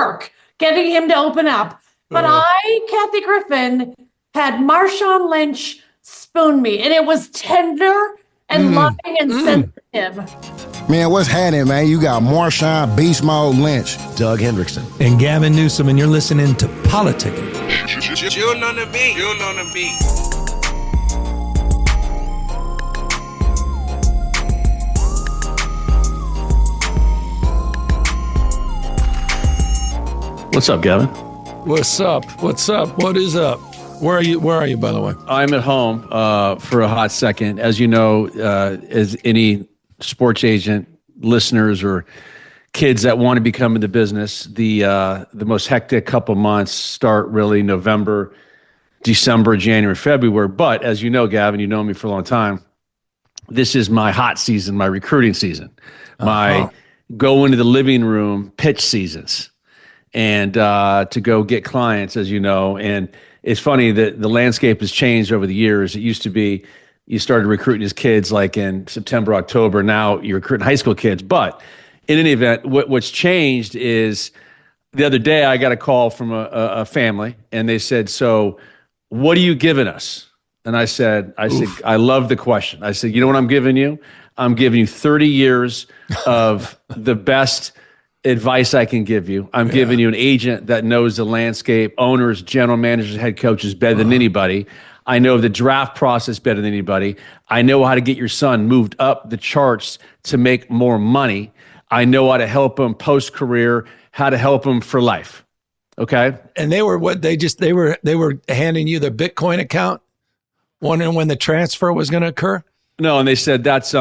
work getting him to open up. But Kathy Griffin, had Marshawn Lynch spoon me, and it was tender and loving and sensitive. Man, what's happening, man? You got Marshawn Beast Mode Lynch, Doug Hendrickson, and Gavin Newsom, and you're listening to Politickin. Tune on the beat. Tune on the beat. What's up, Gavin? What's up? What's up? What is up? Where are you, by the way? I'm at home for a hot second. As you know, as any sports agent, listeners, or kids that want to become in the business, the most hectic couple months start really November, December, January, February. But as you know, Gavin, you know me for a long time, this is my hot season, my recruiting season, my go into the living room pitch seasons, and to go get clients, as you know. And it's funny that the landscape has changed over the years. It used to be you started recruiting as kids like in September, October. Now you're recruiting high school kids. But in any event, what's changed is the other day I got a call from a family, and they said, "So what are you giving us?" And I said, I love the question. I said, "You know what I'm giving you? I'm giving you 30 years of the best advice I can give you. I'm giving you an agent that knows the landscape, owners, general managers, head coaches better than anybody. I know the draft process better than anybody. I know how to get your son moved up the charts to make more money. I know how to help him post-career, how to help him for life." Okay? And they were they were handing you the Bitcoin account, wondering when the transfer was going to occur? No, and they said, that's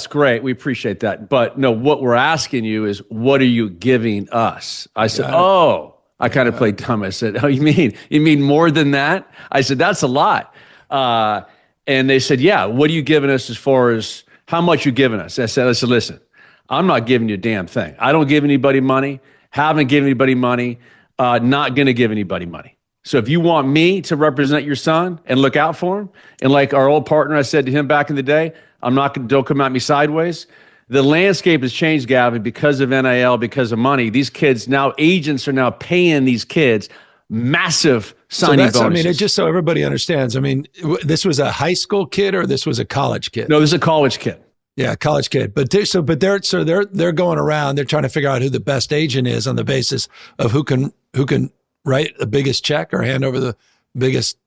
great. We appreciate that. But no, what we're asking you is, what are you giving us? I said, I kind of played dumb. I said, "Oh, you mean more than that?" I said, "That's a lot." And they said, "Yeah, what are you giving us as far as how much you giving us?" I said, "Listen, I'm not giving you a damn thing. I don't give anybody money, haven't given anybody money, not going to give anybody money. So if you want me to represent your son and look out for him, and like our old partner, I said to him back in the day, don't come at me sideways." The landscape has changed, Gavin, because of NIL, because of money. These kids now, agents are now paying these kids massive signing bonuses. I mean, it's just so everybody understands. I mean, this was a high school kid or this was a college kid? No, this is a college kid. Yeah, college kid. But they're going around. They're trying to figure out who the best agent is on the basis of who can write the biggest check or hand over the biggest,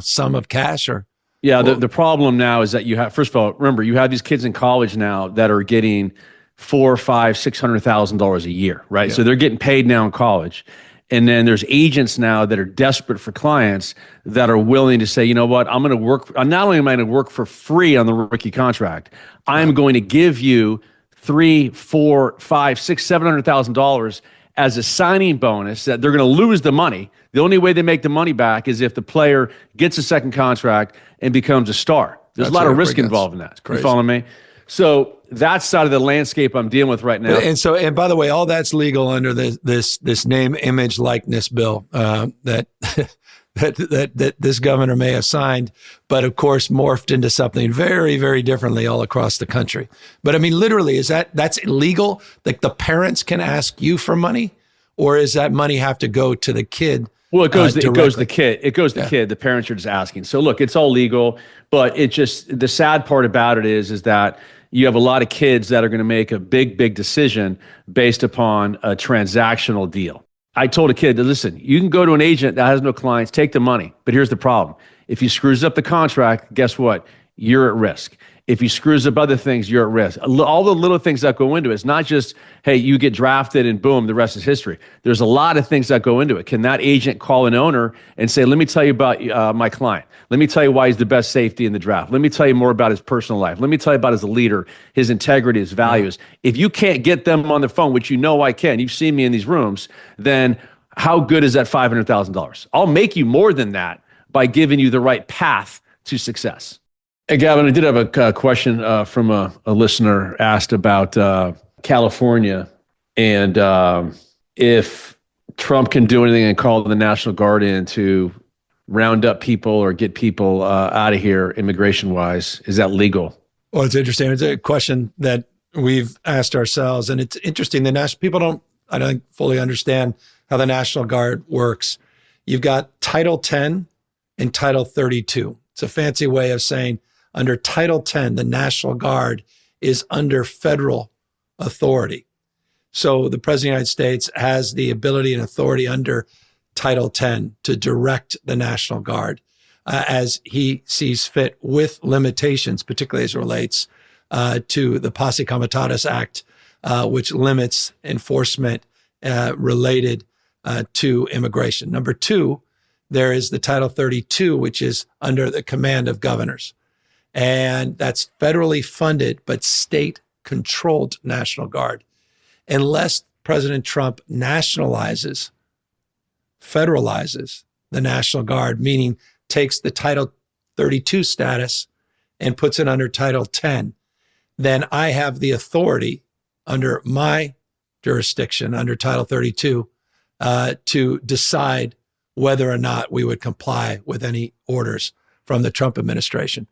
sum of cash. Or the problem now is that you have, first of all, remember, you have these kids in college now that are getting $400,000, $600,000 a year, right? Yeah. So they're getting paid now in college. And then there's agents now that are desperate for clients that are willing to say, "You know what, I'm going to work. Not only am I going to work for free on the rookie contract, I'm going to give you $300,000, $400,000, $500,000, $600,000, $700,000 as a signing bonus that they're going to lose the money. The only way they make the money back is if the player gets a second contract and becomes a star." There's a lot of risk involved in that. You follow me? So that side of the landscape I'm dealing with right now. And by the way, all that's legal under this name, image, likeness bill that this governor may have signed, but of course morphed into something very, very differently all across the country. But I mean, literally, that's illegal? Like the parents can ask you for money, or is that money have to go to the kid? Well, it goes to the kid. It goes to the kid. The parents are just asking. So look, it's all legal, but the sad part about it is that you have a lot of kids that are going to make a big, big decision based upon a transactional deal. I told a kid, listen, you can go to an agent that has no clients, take the money, but here's the problem. If he screws up the contract, guess what? You're at risk. If he screws up other things, you're at risk. All the little things that go into it. It's not just, hey, you get drafted and boom, the rest is history. There's a lot of things that go into it. Can that agent call an owner and say, "Let me tell you about my client. Let me tell you why he's the best safety in the draft. Let me tell you more about his personal life. Let me tell you about his leader, his integrity, his values." If you can't get them on the phone, which you know I can, you've seen me in these rooms, then how good is that $500,000? I'll make you more than that by giving you the right path to success. Hey, Gavin, I did have a question from a listener asked about California and if Trump can do anything and call the National Guard in to round up people or get people out of here immigration-wise. Is that legal? Well, it's interesting. It's a question that we've asked ourselves, and it's interesting. The national people don't I don't fully understand how the National Guard works. You've got Title 10 and Title 32. It's a fancy way of saying under Title 10, the National Guard is under federal authority. So the President of the United States has the ability and authority under Title 10 to direct the National Guard as he sees fit, with limitations, particularly as it relates to the Posse Comitatus Act, which limits enforcement related to immigration. Number two, there is the Title 32, which is under the command of governors. And that's federally funded, but state-controlled National Guard. Unless President Trump federalizes the National Guard, meaning takes the Title 32 status and puts it under Title 10, then I have the authority under my jurisdiction, under Title 32, to decide whether or not we would comply with any orders from the Trump administration.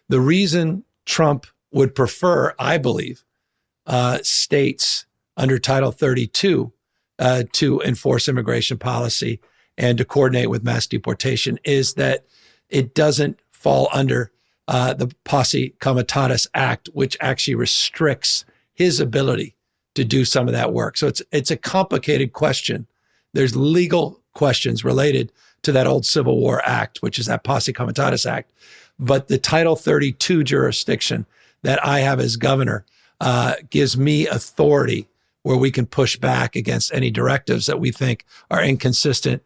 The reason Trump would prefer, I believe, states under Title 32 to enforce immigration policy and to coordinate with mass deportation is that it doesn't fall under the Posse Comitatus Act, which actually restricts his ability to do some of that work. So it's a complicated question. There's legal questions related to that old Civil War Act, which is that Posse Comitatus Act. But the Title 32 jurisdiction that I have as governor gives me authority where we can push back against any directives that we think are inconsistent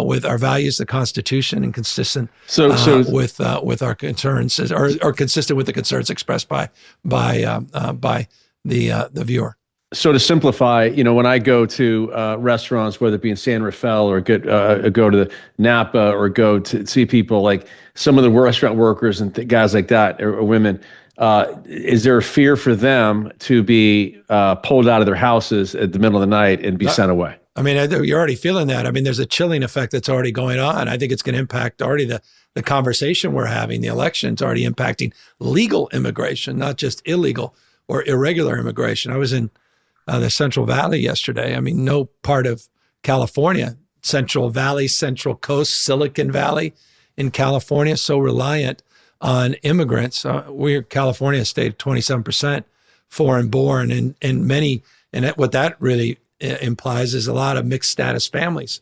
with our values, the Constitution, and consistent with our concerns, or consistent with the concerns expressed by the viewer. So to simplify, when I go to restaurants, whether it be in San Rafael or go to the Napa or go to see people like some of the restaurant workers and guys like that or women, is there a fear for them to be pulled out of their houses at the middle of the night and be sent away? I mean, you're already feeling that. I mean, there's a chilling effect that's already going on. I think it's going to impact already the conversation we're having. The election's already impacting legal immigration, not just illegal or irregular immigration. I was in the Central Valley yesterday. I mean, no part of California, Central Valley, Central Coast, Silicon Valley in California, so reliant on immigrants. We're California state 27% foreign born, and what that really implies is a lot of mixed status families.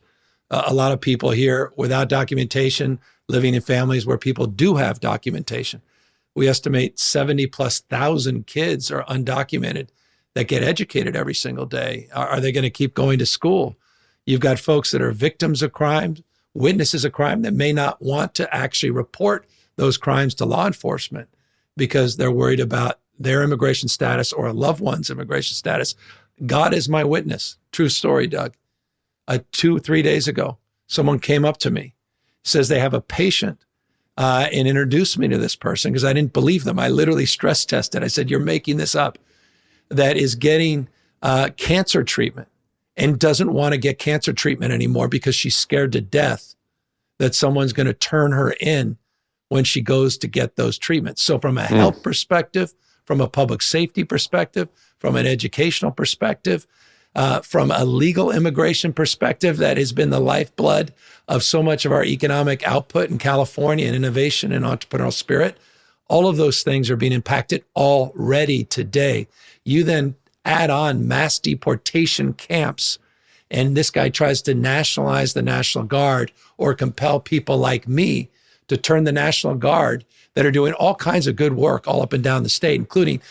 A lot of people here without documentation, living in families where people do have documentation. We estimate 70,000+ kids are undocumented that get educated every single day. Are they going to keep going to school? You've got folks that are victims of crime, witnesses of crime that may not want to actually report those crimes to law enforcement because they're worried about their immigration status or a loved one's immigration status. God is my witness. True story, Doug. 2-3 days ago, someone came up to me, says they have a patient, and introduced me to this person because I didn't believe them. I literally stress tested. I said, "You're making this up." That is getting cancer treatment and doesn't want to get cancer treatment anymore because she's scared to death that someone's going to turn her in when she goes to get those treatments. So from a health perspective, from a public safety perspective, from an educational perspective, from a legal immigration perspective, that has been the lifeblood of so much of our economic output in California and innovation and entrepreneurial spirit. All of those things are being impacted already today. You then add on mass deportation camps, and this guy tries to nationalize the National Guard or compel people like me to turn the National Guard that are doing all kinds of good work all up and down the state, including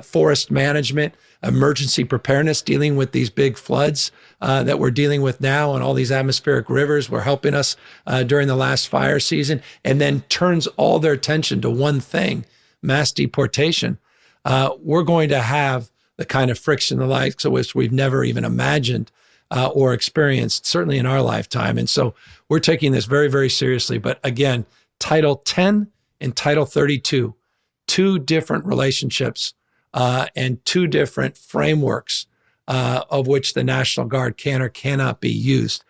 forest management, emergency preparedness, dealing with these big floods that we're dealing with now and all these atmospheric rivers were helping us during the last fire season, and then turns all their attention to one thing, mass deportation. We're going to have the kind of friction, the likes of which we've never even imagined or experienced, certainly in our lifetime. And so we're taking this very, very seriously. But again, Title 10 and Title 32, two different relationships and two different frameworks of which the National Guard can or cannot be used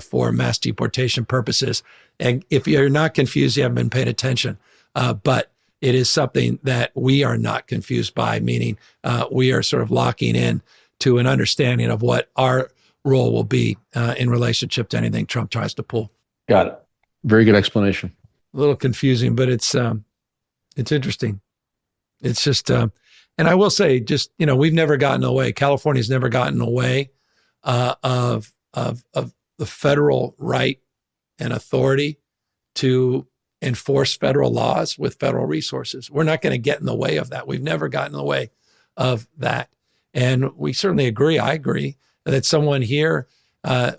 for mass deportation purposes. And if you're not confused, you haven't been paying attention. But it is something that we are not confused by, meaning we are sort of locking in to an understanding of what our role will be in relationship to anything Trump tries to pull. Got it. Very good explanation. A little confusing, but it's interesting. It's just, and I will say, just, we've never gotten away. California's never gotten away of the federal right and authority to enforce federal laws with federal resources. We're not going to get in the way of that. We've never gotten in the way of that. And we certainly agree, I agree, that someone here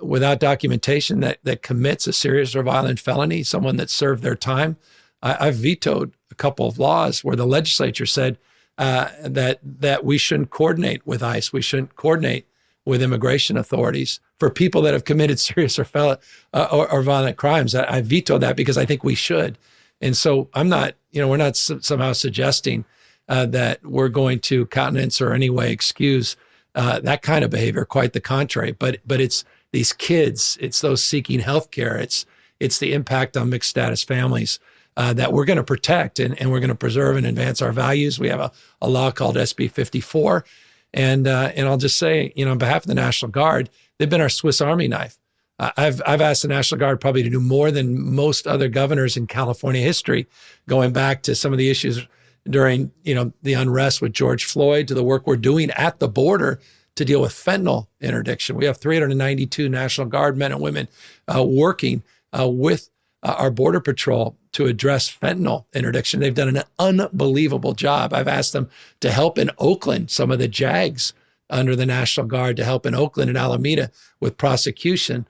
without documentation that commits a serious or violent felony, someone that served their time, I've vetoed a couple of laws where the legislature said that we shouldn't coordinate with ICE. We shouldn't coordinate with immigration authorities for people that have committed serious or violent crimes. I vetoed that because I think we should. And so I'm not, we're not somehow suggesting that we're going to countenance or any way excuse that kind of behavior. Quite the contrary. But it's these kids, it's those seeking healthcare, it's the impact on mixed status families that we're going to protect and we're going to preserve and advance our values. We have a law called SB 54. And I'll just say, on behalf of the National Guard, they've been our Swiss Army knife. I've asked the National Guard probably to do more than most other governors in California history, going back to some of the issues during, the unrest with George Floyd, to the work we're doing at the border to deal with fentanyl interdiction. We have 392 National Guard men and women working with our Border Patrol to address fentanyl interdiction. They've done an unbelievable job. I've asked them to help in Oakland, some of the JAGs under the National Guard, to help in Oakland and Alameda with prosecution.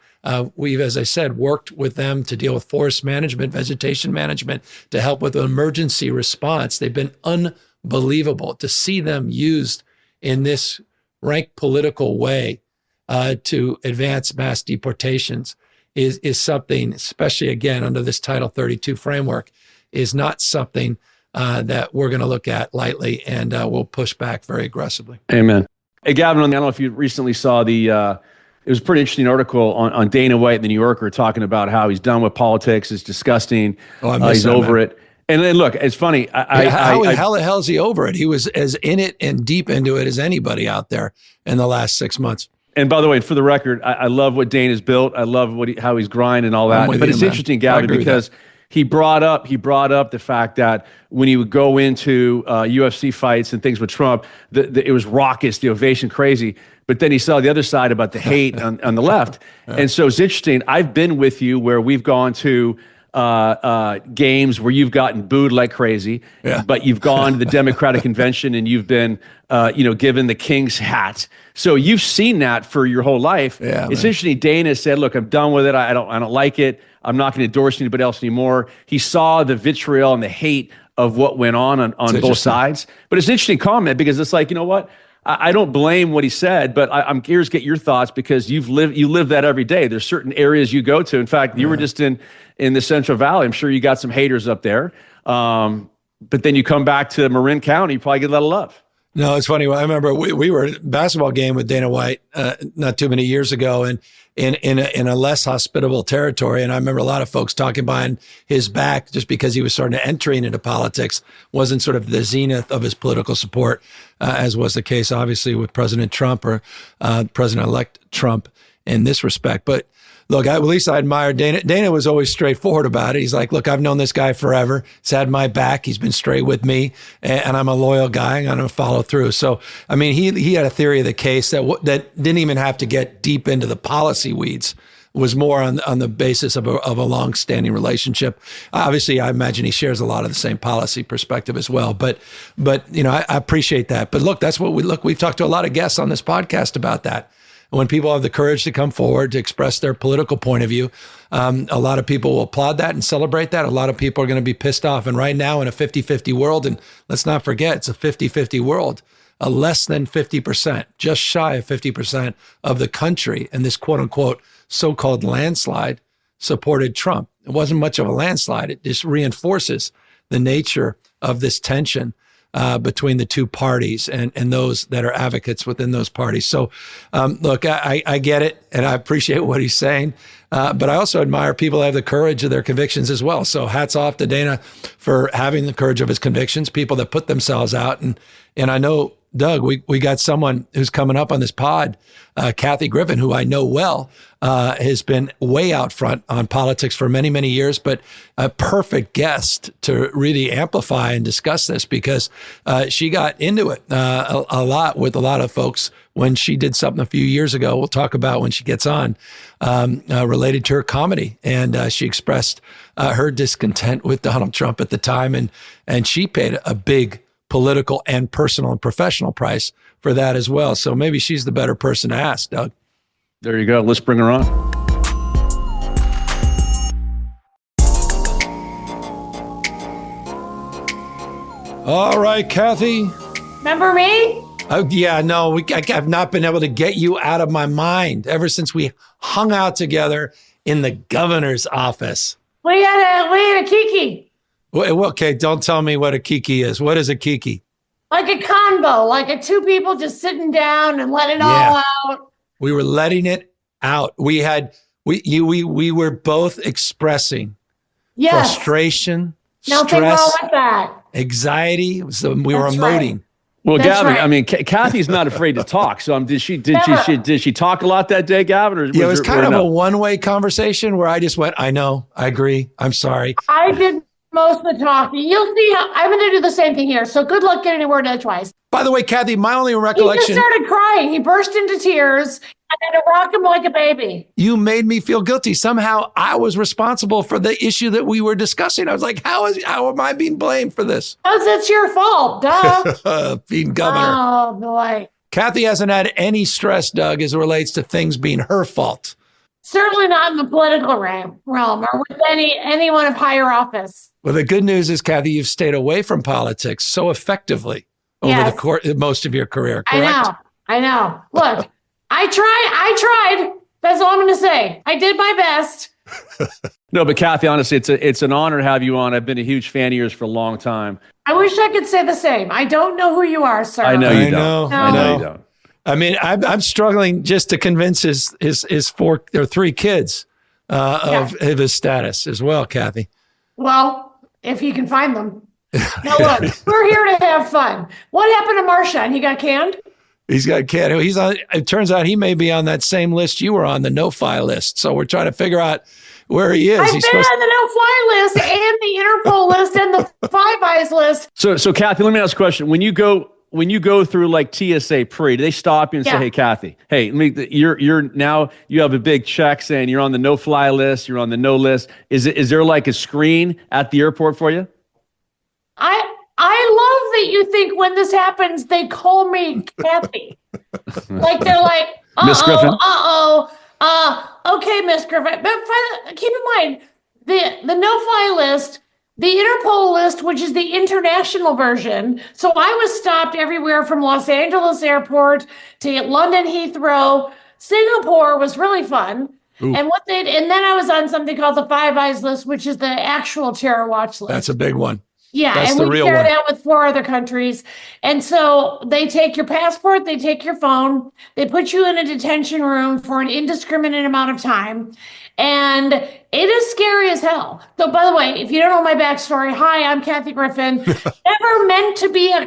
We've, as I said, worked with them to deal with forest management, vegetation management, to help with emergency response. They've been unbelievable. To see them used in this rank political way to advance mass deportations is something, especially again under this Title 32 framework, is not something that we're going to look at lightly, and we'll push back very aggressively. Amen. Hey, Gavin, I don't know if you recently saw it was a pretty interesting article on Dana White in the New Yorker talking about how he's done with politics. It's disgusting. He's over it. And then look, it's funny. How the hell is he over it? He was as in it and deep into it as anybody out there in the last 6 months. And by the way, for the record, I love what Dana's built. I love how he's grinding and all that. But it's interesting, Gavin, because he brought up the fact that when he would go into UFC fights and things with Trump, it was raucous, the ovation crazy. But then he saw the other side about the hate on the left. And so it's interesting. I've been with you where we've gone to games where you've gotten booed like crazy, but you've gone to the Democratic convention and you've been, given the king's hat. So you've seen that for your whole life. Yeah, it's interesting. Dana said, "Look, I'm done with it. I don't like it. I'm not going to endorse anybody else anymore." He saw the vitriol and the hate of what went on both sides. But it's an interesting comment because it's like, you know what? I don't blame what he said, but I'm curious to get your thoughts because you live that every day. There's certain areas you go to. In fact, you were just in the Central Valley. I'm sure you got some haters up there. But then you come back to Marin County, you probably get a lot of love. No, it's funny. I remember we were at a basketball game with Dana White not too many years ago, and in a less hospitable territory. And I remember a lot of folks talking behind his back just because he was starting to entering into politics, wasn't sort of the zenith of his political support, as was the case, obviously, with President Trump or President-elect Trump in this respect. But look, at least I admire Dana. Dana was always straightforward about it. He's like, look, I've known this guy forever. He's had my back. He's been straight with me, and I'm a loyal guy. I'm going to follow through. So, I mean, he had a theory of the case that didn't even have to get deep into the policy weeds. It was more on the basis of a long-standing relationship. Obviously, I imagine he shares a lot of the same policy perspective as well. But I appreciate that. But look, that's what we've talked to a lot of guests on this podcast about that. When people have the courage to come forward to express their political point of view, a lot of people will applaud that and celebrate that. A lot of people are going to be pissed off. And right now in a 50-50 world, and let's not forget, it's a 50-50 world, less than 50%, just shy of 50% of the country in this quote unquote so-called landslide supported Trump. It wasn't much of a landslide. It just reinforces the nature of this tension between the two parties and those that are advocates within those parties. So, look, I get it, and I appreciate what he's saying, but I also admire people that have the courage of their convictions as well. So hats off to Dana for having the courage of his convictions, people that put themselves out. And I know Doug, we got someone who's coming up on this pod, Kathy Griffin, who I know well, has been way out front on politics for many, many years, but a perfect guest to really amplify and discuss this because she got into it a lot with a lot of folks when she did something a few years ago. We'll talk about when she gets on related to her comedy. And she expressed her discontent with Donald Trump at the time. And she paid a big political and personal and professional price for that as well. So maybe she's the better person to ask, Doug. There you go. Let's bring her on. All right, Kathy. Remember me? Oh, yeah, no, I've not been able to get you out of my mind ever since we hung out together in the governor's office. We had a kiki. Well, okay, don't tell me what a kiki is. What is a kiki? Like a convo, like a two people just sitting down and letting it all out. We were letting it out. We were both expressing frustration, Nothing stress, wrong with that. anxiety. So we were That's emoting. right. Well, That's Gavin, right. I mean, Kathy's not afraid to talk. So did she talk a lot that day, Gavin? Or Yeah, it was kind of a one-way conversation where I just went, I know, I agree, I'm sorry. I did most of the talking. You'll see how I'm going to do the same thing here. So good luck getting a word edgewise. By the way, Kathy, my only He just recollection, started crying. He burst into tears. I had to rock him like a baby. you made me feel guilty. Somehow I was responsible for the issue that we were discussing. I was like, how am I being blamed for this? Because it's your fault, duh. Being governor. Oh, boy. Kathy hasn't had any stress, Doug, as it relates to things being her fault. Certainly not in the political realm or with anyone of higher office. Well, the good news is, Kathy, you've stayed away from politics so effectively over the course most of your career, correct? I know. Look, I tried. That's all I'm going to say. I did my best. No, but Kathy, honestly, it's an honor to have you on. I've been a huge fan of yours for a long time. I wish I could say the same. I don't know who you are, sir. I know you know. don't. I know you don't. I mean, I'm struggling just to convince his four or three kids of his status as well, Kathy. Well, if you can find them. Now look, we're here to have fun. What happened to Marshawn? He got canned? He's got a cat. He's on. It turns out he may be on that same list you were on, the no-fly list. So we're trying to figure out where he is. I've been on the no-fly list and the Interpol list and the Five Eyes list. So Kathy, let me ask a question. When you go through like TSA pre, do they stop you and say, "Hey, Kathy, hey, you're now you have a big check saying you're on the no-fly list, you're on the no list." Is there like a screen at the airport for you? I love that you think when this happens, they call me Kathy. Like they're like, Miss Griffin. Okay, Miss Griffin. But keep in mind, the no-fly list, the Interpol list, which is the international version. So I was stopped everywhere from Los Angeles Airport to London Heathrow. Singapore was really fun. Ooh. And then I was on something called the Five Eyes list, which is the actual terror watch list. That's a big one. Yeah, that's and we share that with 4 other countries. And so they take your passport, they take your phone, they put you in a detention room for an indiscriminate amount of time. And it is scary as hell. So, by the way, if you don't know my backstory, hi, I'm Kathy Griffin. Never meant to be a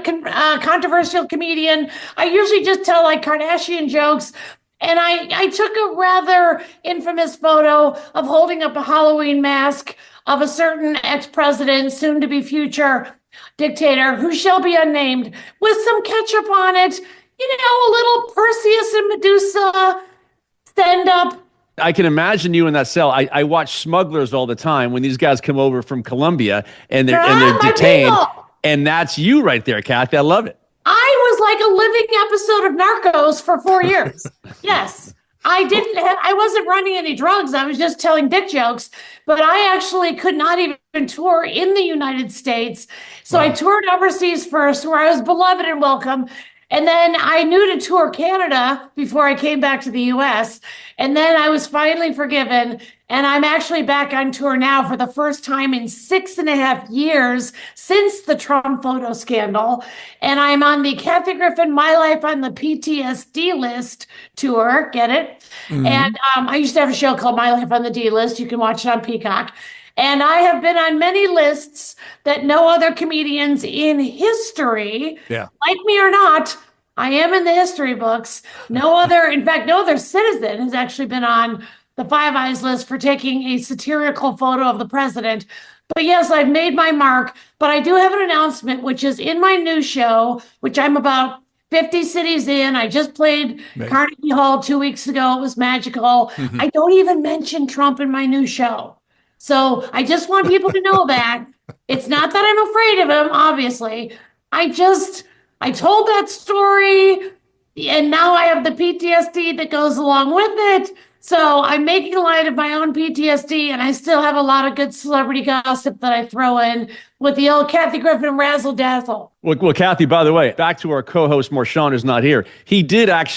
controversial comedian. I usually just tell like Kardashian jokes. And I took a rather infamous photo of holding up a Halloween mask of a certain ex-president, soon to be future dictator, who shall be unnamed, with some ketchup on it, a little Perseus and Medusa stand up. I can imagine you in that cell. I watch Smugglers all the time when these guys come over from Colombia and they're detained. And that's you right there, Kathy. I love it. I was like a living episode of Narcos for 4 years. Yes. I wasn't running any drugs. I was just telling dick jokes, but I actually could not even tour in the United States. So I toured overseas first, where I was beloved and welcome. And then I knew to tour Canada before I came back to the US. And then I was finally forgiven. And I'm actually back on tour now for the first time in 6.5 years since the Trump photo scandal. And I'm on the Kathy Griffin, My Life on the PTSD List tour. Get it? Mm-hmm. And I used to have a show called My Life on the D List. You can watch it on Peacock. And I have been on many lists that no other comedians in history, like me or not, I am in the history books. No other citizen has actually been on the Five Eyes list for taking a satirical photo of the president. But yes, I've made my mark. But I do have an announcement, which is in my new show, which I'm about 50 cities in. I just played Carnegie Hall 2 weeks ago. It was magical. I don't even mention Trump in my new show. So I just want people to know that. It's not that I'm afraid of him, obviously. I told that story, and now I have the PTSD that goes along with it. So I'm making light of my own PTSD, and I still have a lot of good celebrity gossip that I throw in with the old Kathy Griffin razzle dazzle. Well, Kathy, by the way, back to our co-host Marshawn, who's not here. He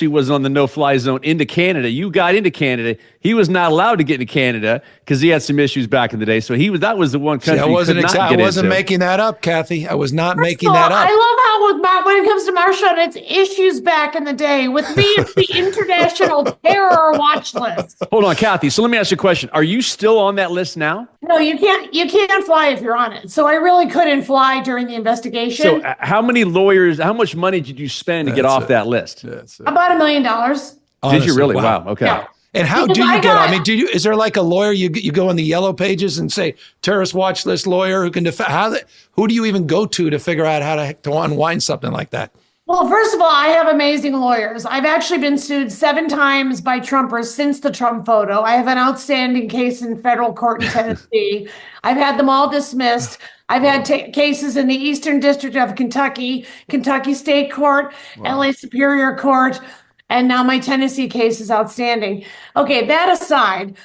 was on the no-fly zone into Canada. You got into Canada. He was not allowed to get into Canada because he had some issues back in the day. So that was the one country I wasn't making that up, Kathy. I was not making that up. I love how when it comes to Marshawn, it's issues back in the day. With me, it's the international terror watch list. Hold on, Kathy. So let me ask you a question. Are you still on that list now? No, you can't. You can't fly if you're on it. So I really couldn't fly during the investigation. So how much money did you spend to get off that list? About $1 million. Honestly, did you really? Wow. Okay. Yeah. And how do you get? I mean, is there like a lawyer? You go in the yellow pages and say terrorist watch list lawyer who can defend. Who do you even go to figure out how to unwind something like that? Well, first of all, I have amazing lawyers. I've actually been sued 7 times by Trumpers since the Trump photo. I have an outstanding case in federal court in Tennessee. I've had them all dismissed. I've had cases in the Eastern District of Kentucky, Kentucky State Court, LA Superior Court, and now my Tennessee case is outstanding. Okay, that aside,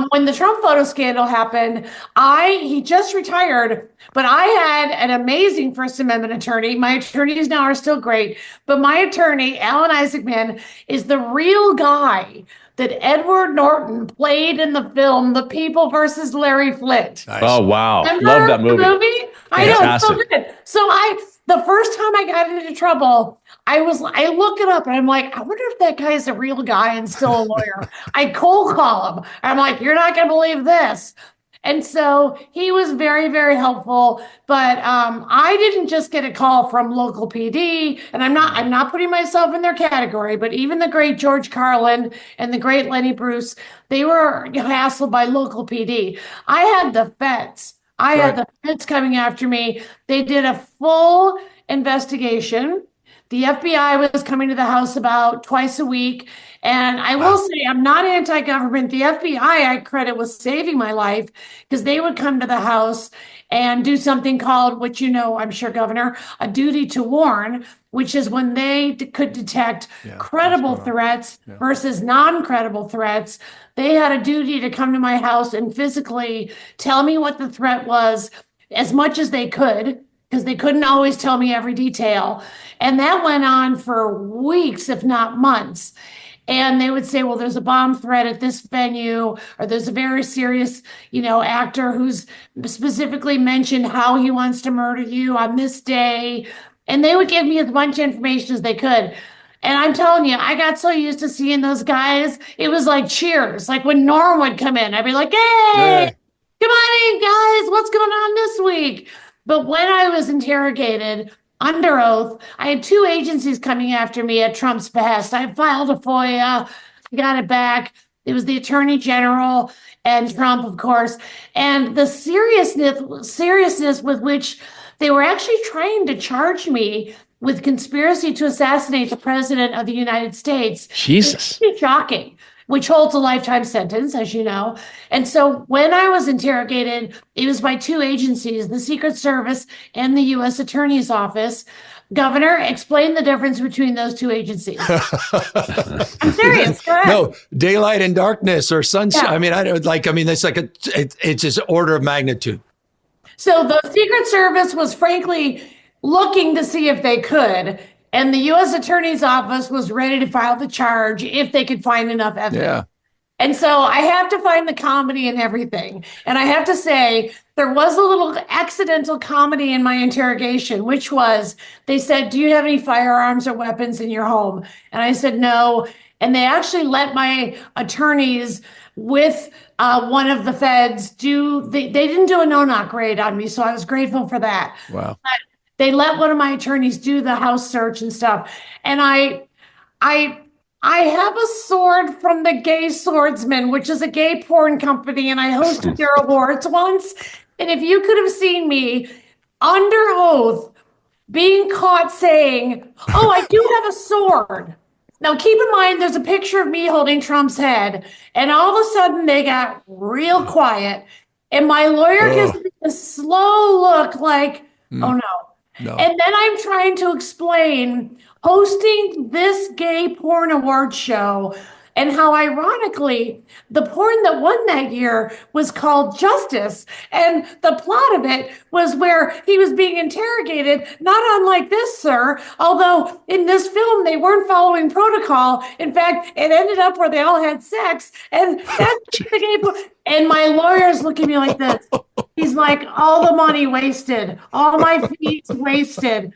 when the Trump photo scandal happened, he just retired, but I had an amazing First Amendment attorney. My attorneys now are still great, but my attorney, Alan Isaacman, is the real guy that Edward Norton played in the film The People versus Larry Flynt. Nice. Oh, wow. Remember love that movie. I know, it's so good. So the first time I got into trouble, I look it up and I'm like, I wonder if that guy is a real guy and still a lawyer. I cold call him. I'm like, you're not going to believe this. And so he was very, very helpful. But I didn't just get a call from local PD, and I'm not putting myself in their category, but even the great George Carlin and the great Lenny Bruce, they were hassled by local PD. I had the feds. I had the feds coming after me. They did a full investigation. The FBI was coming to the house about twice a week. And I will say, I'm not anti-government. The FBI, I credit, was saving my life because they would come to the house and do something called, which you know, I'm sure, Governor, a duty to warn, which is when they could detect credible threats versus non-credible threats. They had a duty to come to my house and physically tell me what the threat was as much as they could, because they couldn't always tell me every detail. And that went on for weeks, if not months. And they would say, well, there's a bomb threat at this venue, or there's a very serious, actor who's specifically mentioned how he wants to murder you on this day. And they would give me as much information as they could. And I'm telling you, I got so used to seeing those guys. It was like Cheers. Like when Norm would come in, I'd be like, hey, come on in, guys. What's going on this week? But when I was interrogated under oath, I had 2 agencies coming after me at Trump's behest. I filed a FOIA, got it back. It was the Attorney General and Trump, of course. And the seriousness with which they were actually trying to charge me with conspiracy to assassinate the President of the United States. Jesus. It's shocking, which holds a lifetime sentence, as you know. And so when I was interrogated, it was by 2 agencies, the Secret Service and the U.S. Attorney's Office. Governor, explain the difference between those 2 agencies. I'm serious. Go ahead. No, daylight and darkness or sunshine. Yeah. It's like it's just order of magnitude. So the Secret Service was frankly looking to see if they could, and the U.S. Attorney's Office was ready to file the charge if they could find enough evidence. Yeah. And so I have to find the comedy in everything. And I have to say, there was a little accidental comedy in my interrogation, which was, they said, do you have any firearms or weapons in your home? And I said, no. And they actually let my attorneys with one of the feds they didn't do a no-knock raid on me. So I was grateful for that. Wow. But they let one of my attorneys do the house search and stuff. And I have a sword from the Gay Swordsman, which is a gay porn company, and I hosted their awards once. And if you could have seen me under oath being caught saying, "Oh, I do have a sword." Now, keep in mind, there's a picture of me holding Trump's head, and all of a sudden they got real quiet. And my lawyer gives me a slow look like, oh no. No. And then I'm trying to explain hosting this gay porn award show and how ironically the porn that won that year was called Justice. And the plot of it was where he was being interrogated, not unlike this, sir, although in this film they weren't following protocol. In fact, it ended up where they all had sex. And that's the gay porn. And my lawyer's looking at me like this. He's like, all the money wasted, all my fees wasted.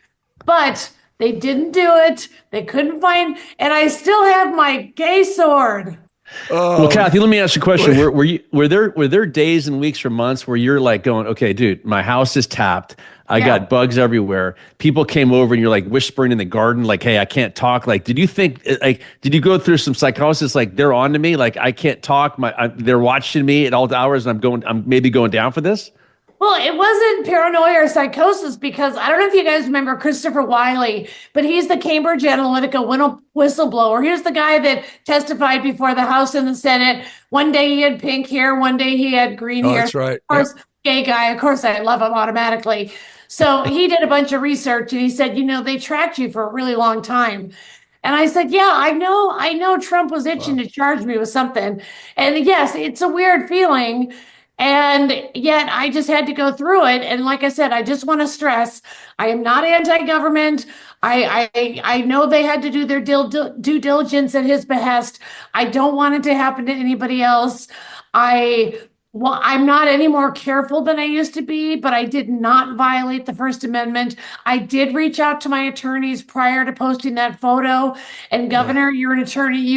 But they didn't do it. They couldn't find, and I still have my gay sword. Well, Kathy, let me ask you a question. Were there days and weeks or months where you're like going, okay, dude, my house is tapped. I got bugs everywhere. People came over and you're like whispering in the garden, like, hey, I can't talk. Like, did you go through some psychosis? Like, they're on to me. Like, I can't talk. They're watching me at all hours, and I'm maybe going down for this. Well, it wasn't paranoia or psychosis because I don't know if you guys remember Christopher Wiley, but he's the Cambridge Analytica whistleblower. Here's the guy that testified before the House and the Senate. One day he had pink hair, one day he had green hair. That's right. Of course, gay guy. Of course, I love him automatically. So he did a bunch of research and he said, they tracked you for a really long time. And I said, yeah, I know Trump was itching to charge me with something. And yes, it's a weird feeling. And yet I just had to go through it. And like I said, I just want to stress, I am not anti-government. I know they had to do their due diligence at his behest. I don't want it to happen to anybody else. I'm not any more careful than I used to be, but I did not violate the First Amendment. I did reach out to my attorneys prior to posting that photo. And Governor, you're an attorney,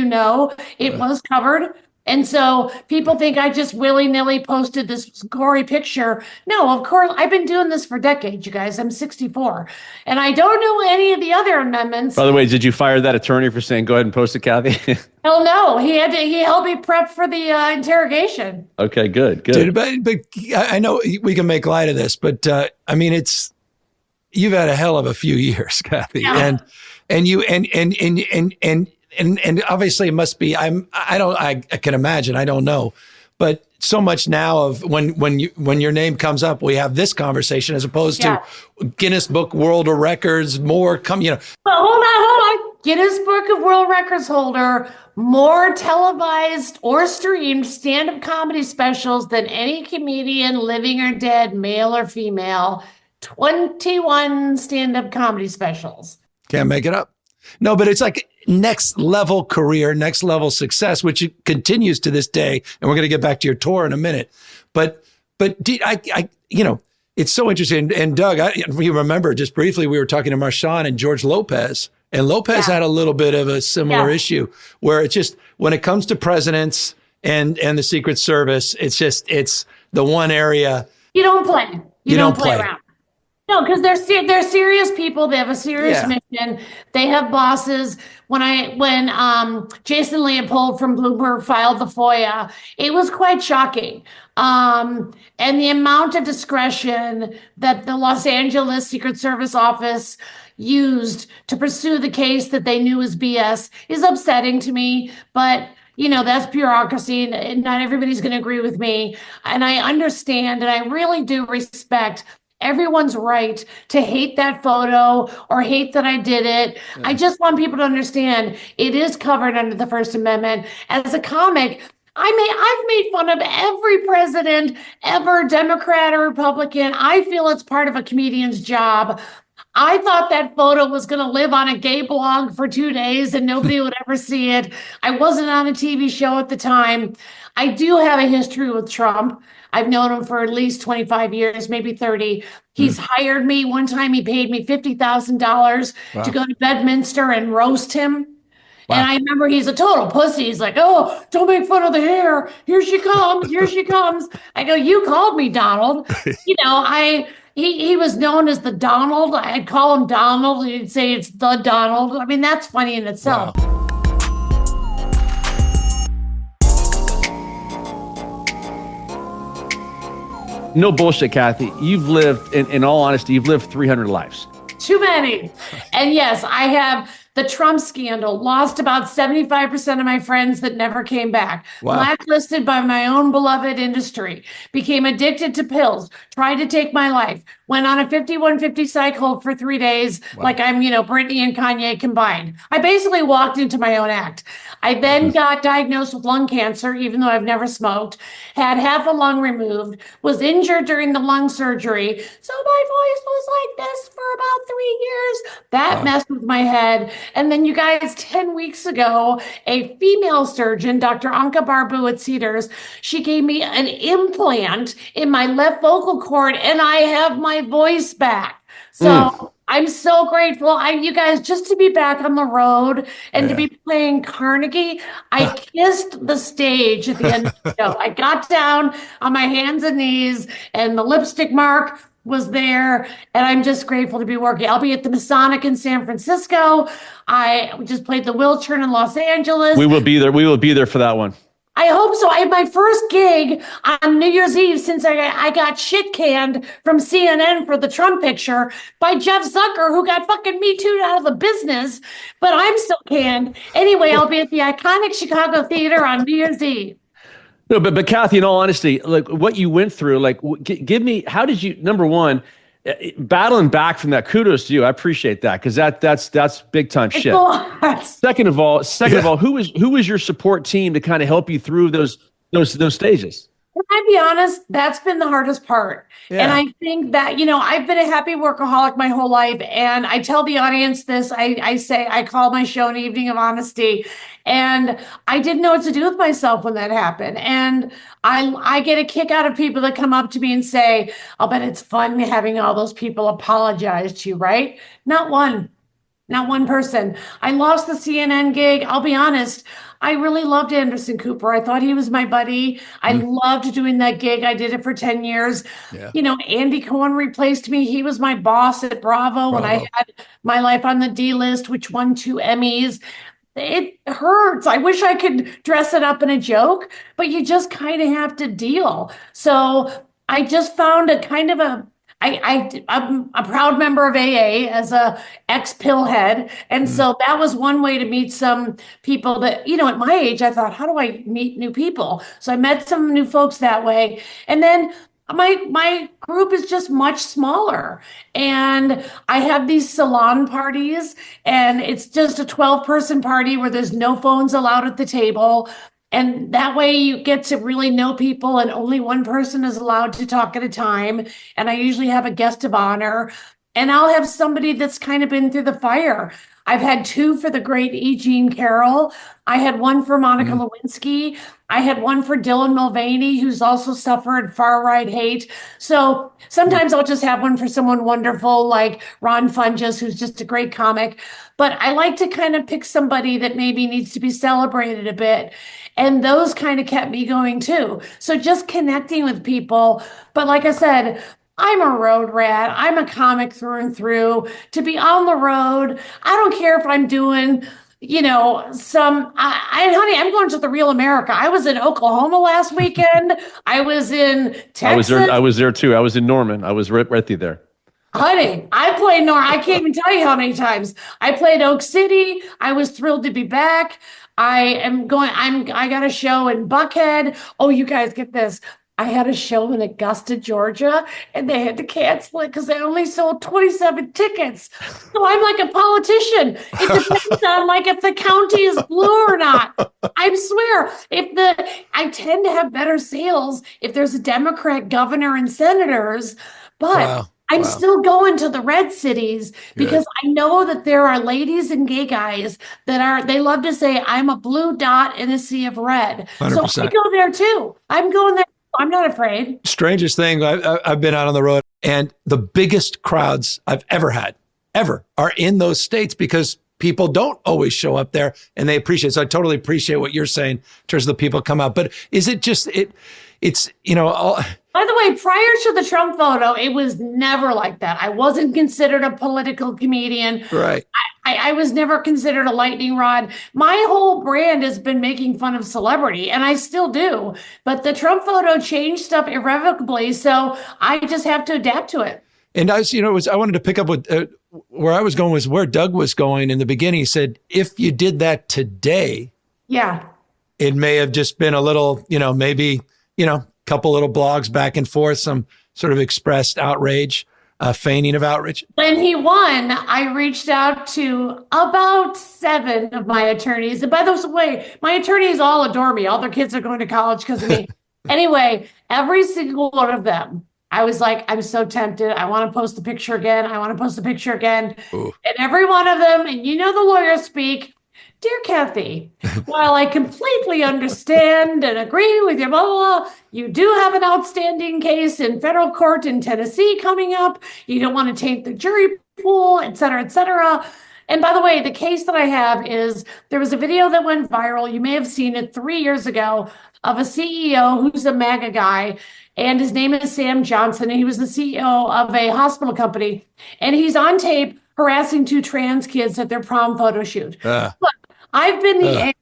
it was covered. And so people think I just willy-nilly posted this gory picture. No, of course, I've been doing this for decades, you guys. I'm 64. And I don't know any of the other amendments. By the way, did you fire that attorney for saying, go ahead and post it, Kathy? Hell no. He helped me prep for the interrogation. Okay, good. Dude, but I know we can make light of this, but you've had a hell of a few years, Kathy. Yeah. And obviously it must be, I can imagine, I don't know, but so much now of when your name comes up, we have this conversation as opposed to Guinness Book World of Records, more But hold on. Guinness Book of World Records holder, more televised or streamed stand-up comedy specials than any comedian, living or dead, male or female. 21 stand-up comedy specials. Can't make it up. No, but it's like next level career, next level success, which it continues to this day. And we're going to get back to your tour in a minute. But it's so interesting. And Doug, you remember just briefly, we were talking to Marshawn and George Lopez, and Lopez had a little bit of a similar issue where it's just, when it comes to presidents and the Secret Service, it's the one area. You don't play. You don't play around. No, because they're serious people. They have a serious mission. They have bosses. When Jason Leopold from Bloomberg filed the FOIA, it was quite shocking. And the amount of discretion that the Los Angeles Secret Service office used to pursue the case that they knew was BS is upsetting to me. But that's bureaucracy, and not everybody's going to agree with me. And I understand, and I really do respect everyone's right to hate that photo or hate that I did it. I just want people to understand it is covered under the First Amendment. As a comic, I've made fun of every president ever, Democrat or Republican. I feel it's part of a comedian's job. I thought that photo was going to live on a gay blog for 2 days and nobody would ever see it. I wasn't on a TV show at the time. I do have a history with Trump. I've known him for at least 25 years, maybe 30. He's hired me. One time he paid me $50,000 to go to Bedminster and roast him. Wow. And I remember he's a total pussy. He's like, oh, don't make fun of the hair. Here she comes. Here she comes. I go, you called me, Donald. he was known as the Donald. I'd call him Donald. He'd say it's the Donald. I mean, that's funny in itself. Wow. No bullshit, Kathy. You've lived, in all honesty, you've lived 300 lives. Too many. And yes, I have the Trump scandal, lost about 75% of my friends that never came back, Wow. blacklisted by my own beloved industry, became addicted to pills, tried to take my life, went on a 5150 cycle for 3 days, like I'm, Britney and Kanye combined. I basically walked into my own act. I then got diagnosed with lung cancer, even though I've never smoked, had half a lung removed, was injured during the lung surgery. So my voice was like this for about 3 years. That messed with my head. And then you guys, 10 weeks ago, a female surgeon, Dr. Anka Barbu at Cedars, she gave me an implant in my left vocal cord and I have my voice back. So I'm so grateful. You guys, just to be back on the road and to be playing Carnegie, I kissed the stage at the end of the show. I got down on my hands and knees and the lipstick mark was there, and I'm just grateful to be working. I'll be at the Masonic in San Francisco. I just played the Wiltern in Los Angeles. We will be there. We will be there for that one. I hope so. I had my first gig on New Year's Eve since I got shit canned from CNN for the Trump picture by Jeff Zucker, who got fucking Me Too'd out of the business, but I'm still canned. Anyway, I'll be at the iconic Chicago Theater on New Year's Eve. No, but Kathy, in all honesty, like what you went through, like give me, how did you, number one, battling back from that, kudos to you. I appreciate that because that's big time shit. Second of all, who was your support team to kind of help you through those stages? Can I be honest? That's been the hardest part. Yeah. And I think that, I've been a happy workaholic my whole life. And I tell the audience this, I call my show an evening of honesty. And I didn't know what to do with myself when that happened. And I get a kick out of people that come up to me and say, I'll bet it's fun having all those people apologize to you, right? Not one person. I lost the CNN gig. I'll be honest. I really loved Anderson Cooper. I thought he was my buddy. I loved doing that gig. I did it for 10 years. Yeah. Andy Cohen replaced me. He was my boss at Bravo when I had My Life on the D List, which won 2 Emmys. It hurts. I wish I could dress it up in a joke, but you just kind of have to deal. So I just found a kind of I'm a proud member of AA as a ex-pill head. And so that was one way to meet some people that, at my age, I thought, how do I meet new people? So I met some new folks that way. And then my group is just much smaller. And I have these salon parties, and it's just a 12-person party where there's no phones allowed at the table. And that way you get to really know people, and only one person is allowed to talk at a time. And I usually have a guest of honor, and I'll have somebody that's kind of been through the fire. I've had 2 for the great E. Jean Carroll. I had 1 for Monica Lewinsky. I had 1 for Dylan Mulvaney, who's also suffered far-right hate. So sometimes I'll just have one for someone wonderful like Ron Fungus, who's just a great comic. But I like to kind of pick somebody that maybe needs to be celebrated a bit. And those kind of kept me going too. So just connecting with people. But like I said, I'm a road rat. I'm a comic through and through. To be on the road, I don't care if I'm doing, honey, I'm going to the real America. I was in Oklahoma last weekend. I was in Texas. I was there too. I was in Norman. I was right there. Honey, I played Norman. I can't even tell you how many times. I played Oak City. I was thrilled to be back. I got a show in Buckhead. Oh, you guys get this. I had a show in Augusta, Georgia, and they had to cancel it because they only sold 27 tickets. So I'm like a politician. It depends on if the county is blue or not. I swear, I tend to have better sales if there's a Democrat governor and senators, but I'm still going to the red cities because I know that there are ladies and gay guys they love to say, I'm a blue dot in a sea of red. 100%. So I go there too. I'm going there. I'm not afraid. Strangest thing, I've been out on the road, and the biggest crowds I've ever had, are in those states because people don't always show up there and they appreciate it. So I totally appreciate what you're saying in terms of the people come out. But is it just, it's By the way, prior to the Trump photo, it was never like that. I wasn't considered a political comedian. Right. I was never considered a lightning rod. My whole brand has been making fun of celebrity, and I still do. But the Trump photo changed stuff irrevocably, so I just have to adapt to it. And I wanted to pick up with where I was going was where Doug was going in the beginning. He said, if you did that today, it may have just been a little, maybe, couple little blogs back and forth, some sort of expressed outrage. Feigning of outrage. When he won, I reached out to about 7 of my attorneys. And by the way, my attorneys all adore me. All their kids are going to college because of me. Anyway, every single one of them, I was like, I'm so tempted. I want to post the picture again. I want to post the picture again. Ooh. And every one of them, and the lawyers speak, dear Kathy, while I completely understand and agree with your blah, blah, blah, you do have an outstanding case in federal court in Tennessee coming up. You don't want to taint the jury pool, et cetera, et cetera. And by the way, the case that I have is there was a video that went viral. You may have seen it 3 years ago of a CEO who's a MAGA guy. And his name is Sam Johnson. And he was the CEO of a hospital company. And he's on tape harassing 2 trans kids at their prom photo shoot. Look, I've been the A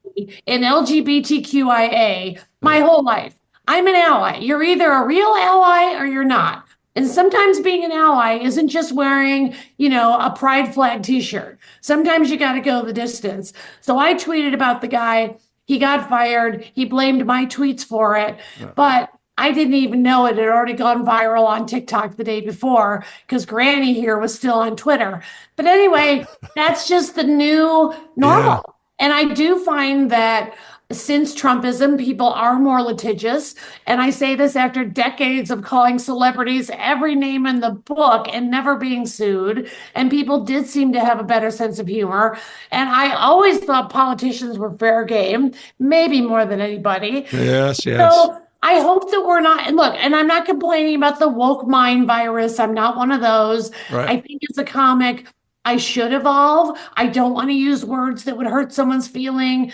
in LGBTQIA my whole life. I'm an ally. You're either a real ally or you're not. And sometimes being an ally isn't just wearing, a pride flag t-shirt. Sometimes you got to go the distance. So I tweeted about the guy. He got fired. He blamed my tweets for it. But I didn't even know it had already gone viral on TikTok the day before because Granny here was still on Twitter. But anyway, that's just the new normal. Yeah. And I do find that since Trumpism, people are more litigious. And I say this after decades of calling celebrities every name in the book and never being sued. And people did seem to have a better sense of humor. And I always thought politicians were fair game, maybe more than anybody. Yes. So I hope that we're not, and look, and I'm not complaining about the woke mind virus. I'm not one of those. Right. I think as a comic, I should evolve. I don't want to use words that would hurt someone's feelings.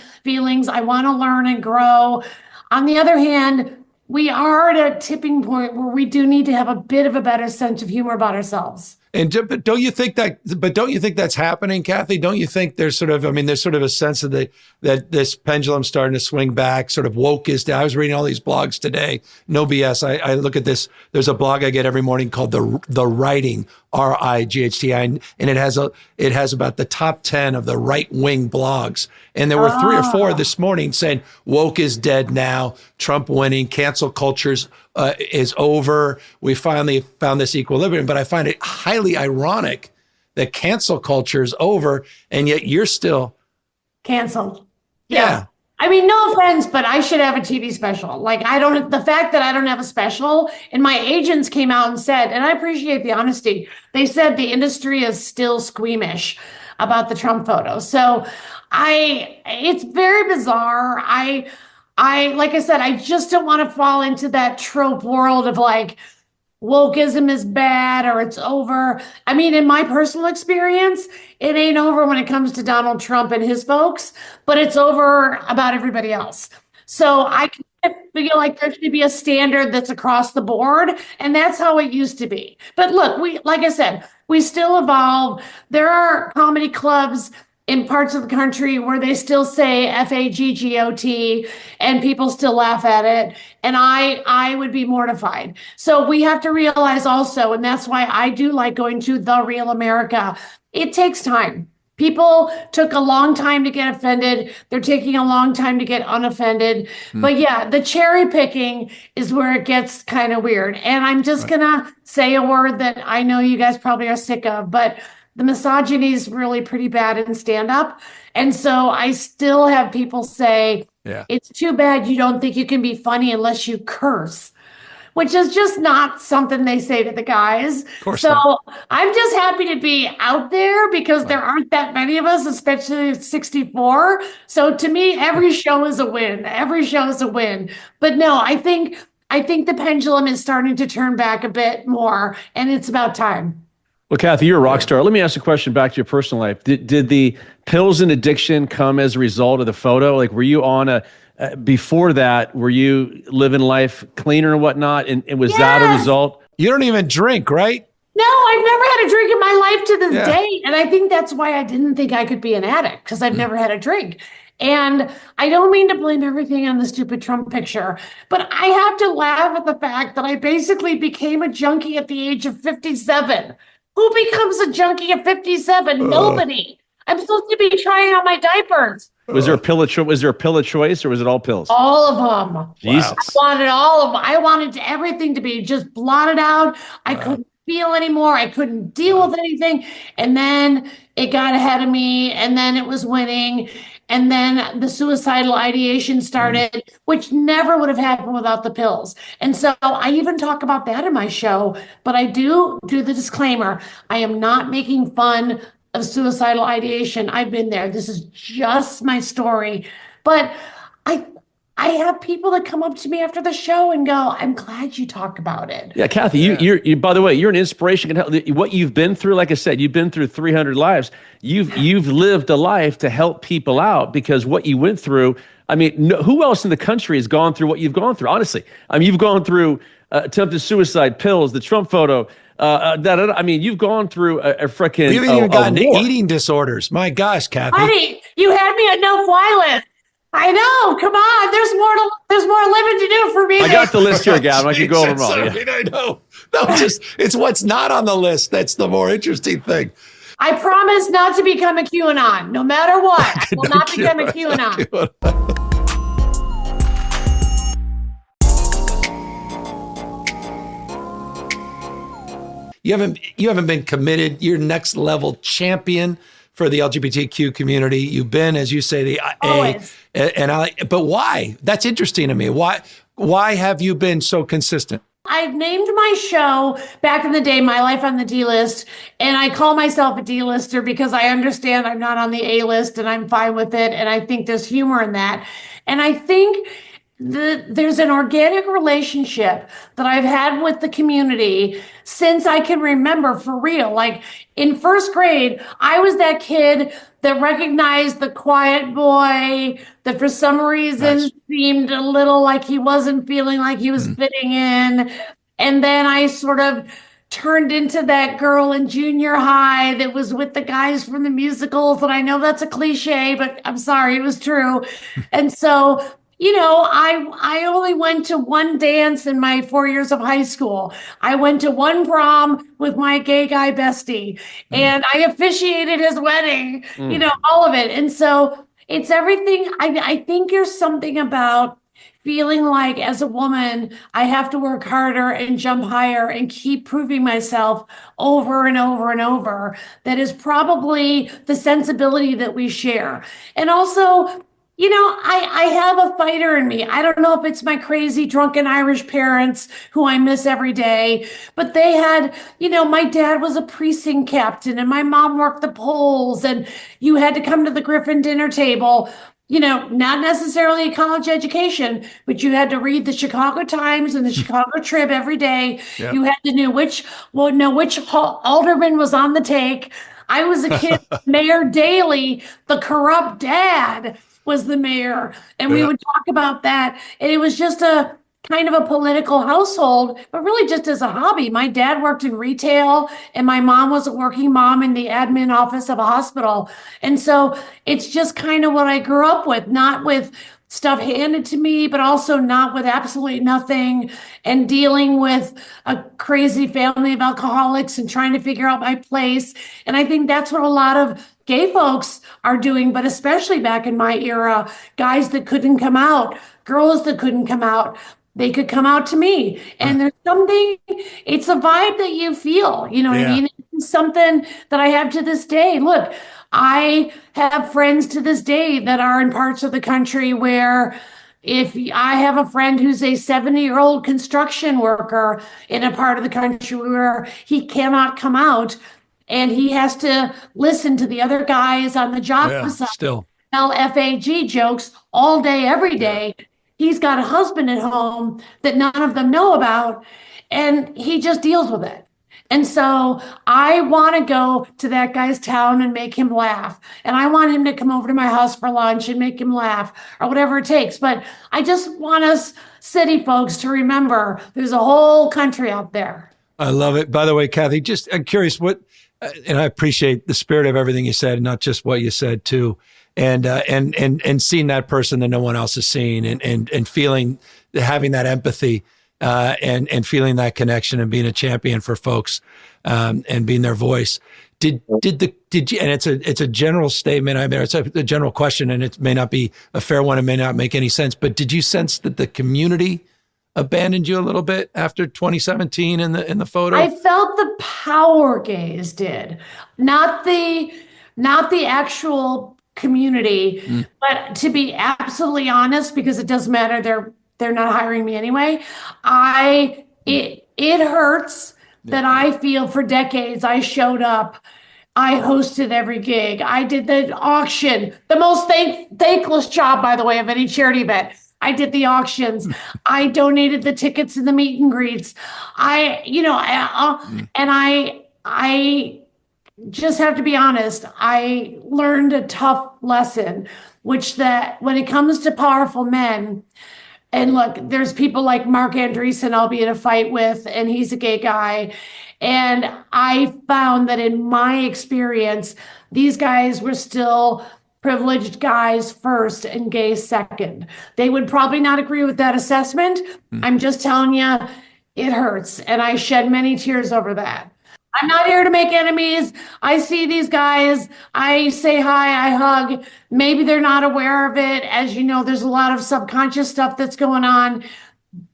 I want to learn and grow. On the other hand, we are at a tipping point where we do need to have a bit of a better sense of humor about ourselves. And but don't you think that's happening, Kathy? Don't you think there's sort of a sense of that this pendulum starting to swing back, sort of woke is down. I was reading all these blogs today. No BS. I look at this. There's a blog I get every morning called the Writing, RIGHTI, and it has about the top 10 of the right wing blogs. And there were 3 or 4 this morning saying woke is dead now, Trump winning, cancel culture's is over. We finally found this equilibrium, but I find it highly ironic that cancel culture is over and yet you're still canceled. Yeah. I mean, no offense, but I should have a TV special. Like the fact that I don't have a special, and my agents came out and said, and I appreciate the honesty, they said the industry is still squeamish about the Trump photo. So it's very bizarre. Like I said, I just don't want to fall into that trope world of like wokeism is bad or it's over. I mean, in my personal experience, it ain't over when it comes to Donald Trump and his folks, but it's over about everybody else. So I feel like there should be a standard that's across the board, and that's how it used to be. But look, like I said, we still evolve. There are comedy clubs in parts of the country where they still say FAGGOT and people still laugh at it. And I would be mortified. So we have to realize also, and that's why I do like going to The Real America. It takes time. People took a long time to get offended. They're taking a long time to get unoffended. But yeah, the cherry picking is where it gets kind of weird. And I'm just going to say a word that I know you guys probably are sick of, but the misogyny is really pretty bad in stand-up. And so I still have people say, it's too bad you don't think you can be funny unless you curse, which is just not something they say to the guys. So I'm just happy to be out there because there aren't that many of us, especially at 64. So to me, every show is a win. Every show is a win. But no, I think the pendulum is starting to turn back a bit more, and it's about time. Well, Kathy, you're a rock star. Let me ask a question back to your personal life. Did the pills and addiction come as a result of the photo? Like, were you on a before that, were you living life cleaner and whatnot? And was that a Yes. result? You don't even drink, right? No, I've never had a drink in my life to this Yeah. day. And I think that's why I didn't think I could be an addict, because I've never had a drink. And I don't mean to blame everything on the stupid Trump picture, but I have to laugh at the fact that I basically became a junkie at the age of 57. Who becomes a junkie at 57? Nobody. I'm supposed to be trying on my diapers. Was there a pill of choice, or was it all pills? All of them. Jesus. I wanted all of them. I wanted everything to be just blotted out. I couldn't feel anymore. I couldn't deal with anything. And then it got ahead of me, and then it was winning. And then the suicidal ideation started, which never would have happened without the pills. And so I even talk about that in my show, but I do the disclaimer. I am not making fun of suicidal ideation. I've been there. This is just my story. But I have people that come up to me after the show and go, I'm glad you talk about it. Yeah, Kathy, you by the way, you're an inspiration. What you've been through, like I said, you've been through 300 lives. You've lived a life to help people out, because what you went through, I mean, who else in the country has gone through what you've gone through? Honestly, I mean, you've gone through attempted suicide, pills, the Trump photo. I mean, you've gone through a freaking. You've even gotten to war. eating disorders. My gosh, Kathy. Honey, you had me at no fly list. I know. Come on. There's more living to do for me. I got the list here, Gavin. I can go over them all. Jesus, I know. No, it's what's not on the list. That's the more interesting thing. I promise not to become a QAnon. No matter what, I will not become a QAnon. You haven't been committed. You're next level champion for the LGBTQ community. You've been, as you say, the Always. but why? That's interesting to me. Why have you been so consistent? I named my show back in the day, My Life on the D List, and I call myself a D-lister because I understand I'm not on the A list, and I'm fine with it, and I think there's humor in that. And I think there's an organic relationship that I've had with the community since I can remember, for real. Like in first grade, I was that kid that recognized the quiet boy that for some reason seemed a little like he wasn't feeling like he was fitting in. And then I sort of turned into that girl in junior high that was with the guys from the musicals. And I know that's a cliche, but I'm sorry, it was true. And so, you know, I only went to one dance in my 4 years of high school. I went to one prom with my gay guy bestie, and I officiated his wedding, you know, all of it. And so it's everything. I think there's something about feeling like as a woman, I have to work harder and jump higher and keep proving myself over and over and over. That is probably the sensibility that we share. And also, you know, I have a fighter in me. I don't know if it's my crazy drunken Irish parents who I miss every day, but they had, you know, my dad was a precinct captain and my mom worked the polls, and you had to come to the Griffin dinner table, you know, not necessarily a college education, but you had to read the Chicago Times and the Chicago Trib every day. Yep. You had to know which alderman was on the take. I was a kid, Mayor Daley, the corrupt dad, was the mayor, and we would talk about that. And it was just a kind of a political household, but really just as a hobby. My dad worked in retail, and my mom was a working mom in the admin office of a hospital. And so it's just kind of what I grew up with, not with stuff handed to me, but also not with absolutely nothing, and dealing with a crazy family of alcoholics and trying to figure out my place. And I think that's what a lot of gay folks are doing, but especially back in my era, guys that couldn't come out, girls that couldn't come out, they could come out to me. And there's something, it's a vibe that you feel, you know what I mean? It's something that I have to this day. Look, I have friends to this day that are in parts of the country where if I have a friend who's a 70-year-old construction worker in a part of the country where he cannot come out, and he has to listen to the other guys on the job site tell FAG jokes all day, every day. He's got a husband at home that none of them know about, and he just deals with it. And so I want to go to that guy's town and make him laugh. And I want him to come over to my house for lunch and make him laugh or whatever it takes. But I just want us city folks to remember there's a whole country out there. I love it. By the way, Kathy, I'm curious and I appreciate the spirit of everything you said, not just what you said too. And seeing that person that no one else is seeing and feeling, having that empathy, and feeling that connection and being a champion for folks, and being their voice. Did you, and it's a general statement. I mean, it's a general question, and it may not be a fair one. It may not make any sense, but did you sense that the community abandoned you a little bit after 2017 in the photo? I felt the power gaze did, not the actual community, but to be absolutely honest, because it doesn't matter, they're not hiring me anyway. It hurts that I feel for decades I showed up. I hosted every gig. I did the auction, the most thankless job, by the way, of any charity event. I did the auctions. I donated the tickets and the meet and greets. I just have to be honest. I learned a tough lesson, which that when it comes to powerful men, and look, there's people like Mark Andreessen I'll be in a fight with, and he's a gay guy. And I found that in my experience, these guys were still privileged guys first and gay second. They would probably not agree with that assessment. I'm just telling you, it hurts. And I shed many tears over that. I'm not here to make enemies. I see these guys. I say hi, I hug. Maybe they're not aware of it. As you know, there's a lot of subconscious stuff that's going on.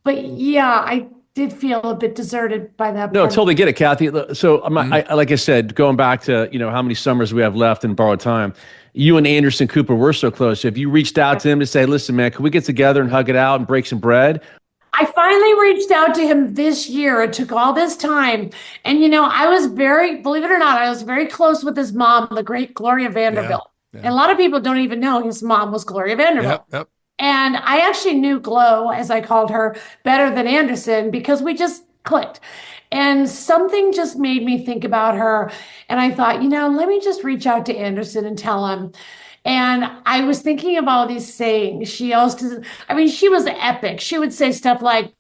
But yeah, I did feel a bit deserted by that. No, totally get it, Kathy. So I like I said, going back to, how many summers we have left in borrowed time, you and Anderson Cooper were so close. Have you reached out to him to say, listen, man, can we get together and hug it out and break some bread? I finally reached out to him this year. It took all this time. And, I was believe it or not, I was very close with his mom, the great Gloria Vanderbilt. Yeah. And a lot of people don't even know his mom was Gloria Vanderbilt. Yep. And I actually knew Glo, as I called her, better than Anderson because we just clicked. And something just made me think about her. And I thought, let me just reach out to Anderson and tell him. And I was thinking of all these sayings. She was epic. She would say stuff like,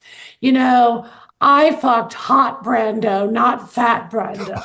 I fucked hot Brando, not fat Brando.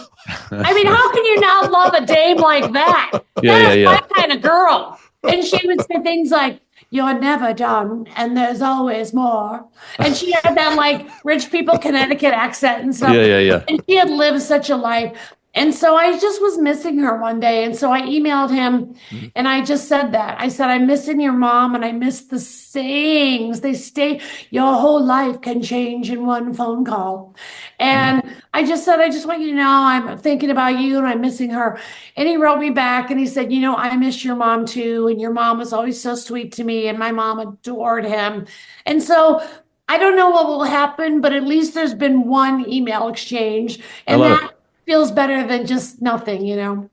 I mean, how can you not love a dame like that? That is my kind of girl. And she would say things like, you're never done, and there's always more. And she had that rich people Connecticut accent and stuff. Yeah. And she had lived such a life. And so I just was missing her one day. And so I emailed him and I just said that. I said, I'm missing your mom and I miss the sayings. They stay, your whole life can change in one phone call. And I just said, I just want you to know I'm thinking about you and I'm missing her. And he wrote me back and he said, I miss your mom too. And your mom was always so sweet to me and my mom adored him. And so I don't know what will happen, but at least there's been one email exchange. And that feels better than just nothing,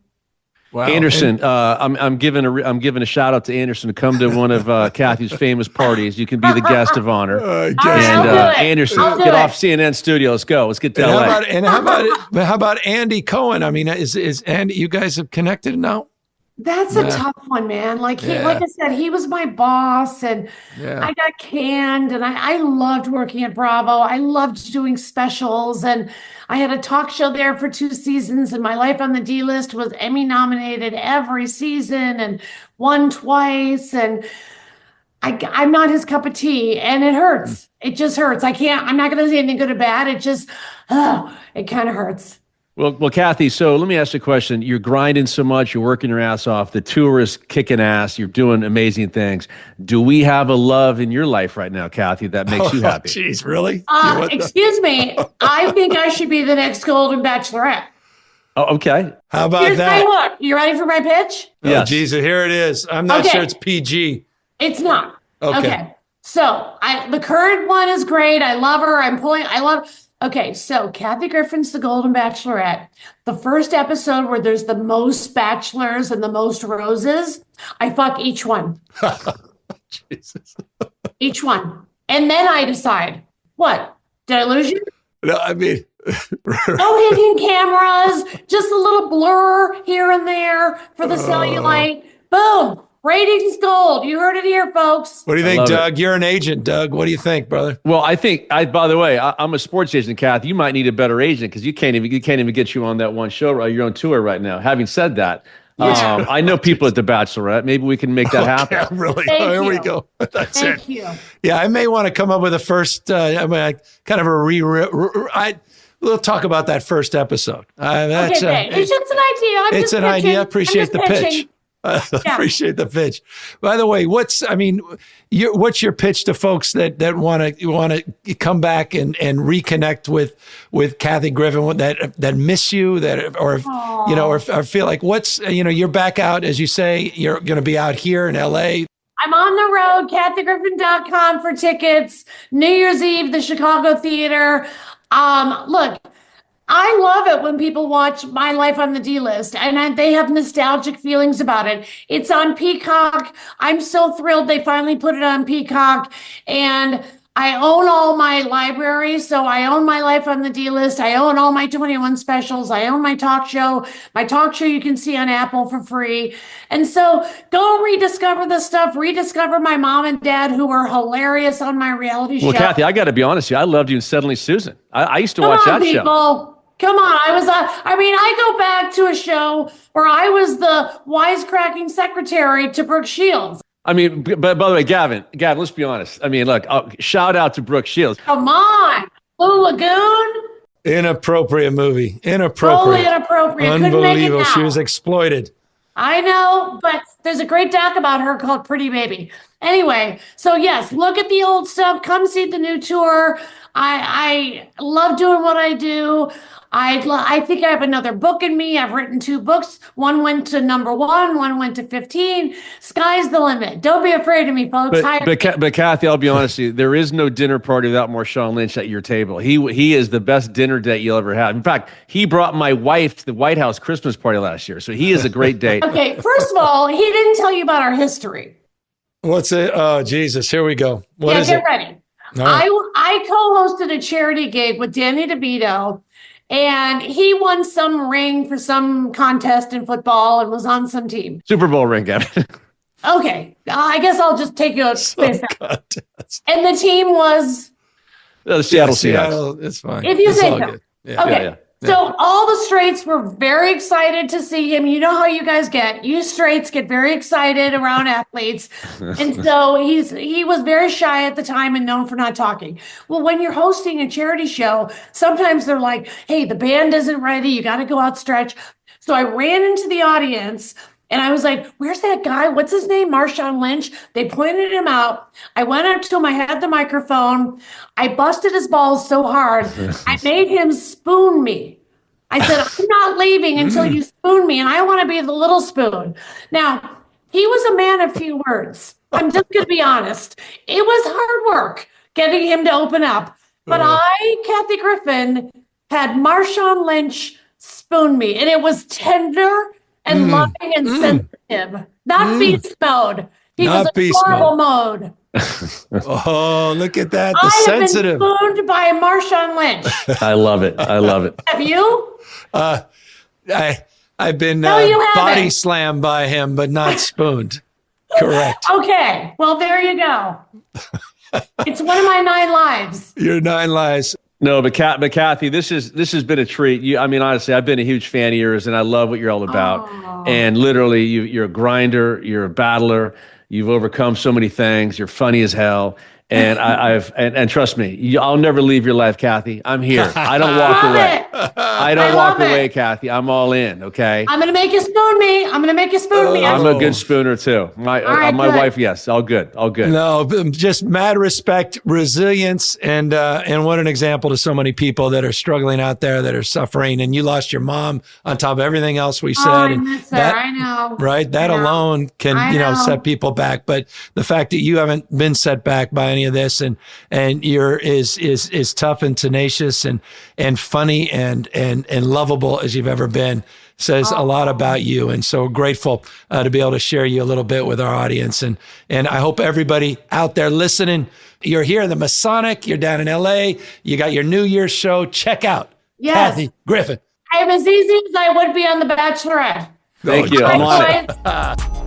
Wow. Anderson, I'm giving a shout out to Anderson to come to one of Kathy's famous parties. You can be the guest of honor. Anderson, get off CNN studio. Let's go. Let's get to LA. How about Andy Cohen? I mean, is Andy? You guys have connected now? That's a tough one, man. Like I said, he was my boss, and I got canned, and I loved working at Bravo. I loved doing specials, and I had a talk show there for 2 seasons, and my life on the D list was Emmy nominated every season and won twice. And I'm not his cup of tea, and it hurts. It just hurts. I'm not going to say anything good or bad. It just, it kind of hurts. Well, Kathy, so let me ask you a question. You're grinding so much. You're working your ass off. The tour is kicking ass. You're doing amazing things. Do we have a love in your life right now, Kathy, that makes you happy? Jeez, really? Excuse me. I think I should be the next Golden Bachelorette. Oh, okay. How about that? You ready for my pitch? Yeah. Oh, geez, here it is. I'm not sure it's PG. It's not. Okay. So the current one is great. I love her. Okay, so Kathy Griffin's the Golden Bachelorette. The first episode where there's the most bachelors and the most roses, I fuck each one. Jesus. Each one. And then I decide, what? Did I lose you? No, I mean, No hidden cameras, just a little blur here and there for the cellulite. Boom. Ratings gold. You heard it here, folks. What do you think, Doug? You're an agent, Doug. What do you think, brother? Well, by the way, I'm a sports agent, Kathy. You might need a better agent because you can't even get you on that one show. You're on tour right now. Having said that, I know people at the Bachelorette. Maybe we can make that happen. Yeah, really? Here we go. That's it. Thank you. Yeah, I may want to come up with a first, kind of a we'll talk about that first episode. It's just an idea. It's an idea. I appreciate the pitch. Appreciate the pitch. By the way, what's your pitch to folks that want to come back and reconnect with Kathy Griffin that miss you or feel like you're back out, as you say, you're going to be out here in LA. I'm on the road, kathygriffin.com for tickets. New Year's Eve, the Chicago Theater. Look, I love it when people watch My Life on the D-List and they have nostalgic feelings about it. It's on Peacock. I'm so thrilled they finally put it on Peacock. And I own all my libraries. So I own My Life on the D-List. I own all my 21 specials. I own my talk show. My talk show you can see on Apple for free. And so go rediscover the stuff. Rediscover my mom and dad who were hilarious on my reality show. Well, Kathy, I got to be honest with you. I loved you in Suddenly Susan. I used to watch that show. Come on. I go back to a show where I was the wisecracking secretary to Brooke Shields. I mean, but by the way, Gavin, let's be honest. I mean, look, shout out to Brooke Shields. Come on. Blue Lagoon. Inappropriate movie. Totally inappropriate. Unbelievable. She was exploited. I know, but there's a great doc about her called Pretty Baby. Anyway, so yes, look at the old stuff. Come see the new tour. I love doing what I do. I think I have another book in me. I've written 2 books. One went to number 1, one went to 15. Sky's the limit. Don't be afraid of me, folks. But Kathy, I'll be honest with you. There is no dinner party without Marshawn Lynch at your table. He is the best dinner date you'll ever have. In fact, he brought my wife to the White House Christmas party last year. So he is a great date. Okay, first of all, he didn't tell you about our history. What's it? Oh, Jesus. Here we go. Get ready. Right. I co-hosted a charity gig with Danny DeVito. And he won some ring for some contest in football and was on some team. Super Bowl ring, Gavin. Okay. I guess I'll just take you a space. And the team was? Seattle Seahawks. It's fine. If you it's say so. Yeah. Okay. Yeah. So all the straights were very excited to see him. You know how you guys get. You straights get very excited around athletes. And so he was very shy at the time and known for not talking. Well, when you're hosting a charity show, sometimes they're like, hey, the band isn't ready. You got to go out stretch. So I ran into the audience and I was like, where's that guy? What's his name? Marshawn Lynch. They pointed him out. I went up to him. I had the microphone. I busted his balls so hard. I made him spoon me. I said, I'm not leaving until you spoon me. And I want to be the little spoon. Now, he was a man of few words. I'm just going to be honest. It was hard work getting him to open up. But Kathy Griffin, had Marshawn Lynch spoon me. And it was tender and loving and sensitive. Not beast mode. He was in horrible mode. Oh, look at that. The I sensitive. have been spooned by Marshawn Lynch. I love it. Have you? I've been you body slammed by him, but not spooned. Correct. Okay. Well, there you go. It's one of my 9 lives. Your 9 lives. No, but Kathy, this has been a treat. Honestly, I've been a huge fan of yours, and I love what you're all about. And literally, you're a grinder, you're a battler. You've overcome so many things. You're funny as hell. And and trust me, I'll never leave your life, Kathy. I'm here. I don't walk away. I don't walk away, Kathy. I'm all in. Okay. I'm gonna make you spoon me. I'm a good spooner too. My wife, yes. All good. No, just mad respect, resilience, and what an example to so many people that are struggling out there, that are suffering. And you lost your mom on top of everything else we said. I miss her. I know. Right. That alone can set people back. But the fact that you haven't been set back by any of this and you're is tough and tenacious and funny and lovable as you've ever been says a lot about you. And so grateful to be able to share you a little bit with our audience. And I hope everybody out there listening, you're here in the Masonic, you're down in LA, you got your New Year's show. Check out Yes. Kathy Griffin. I'm as easy as I would be on The Bachelorette. Thank you. I'm on it. Bye, guys.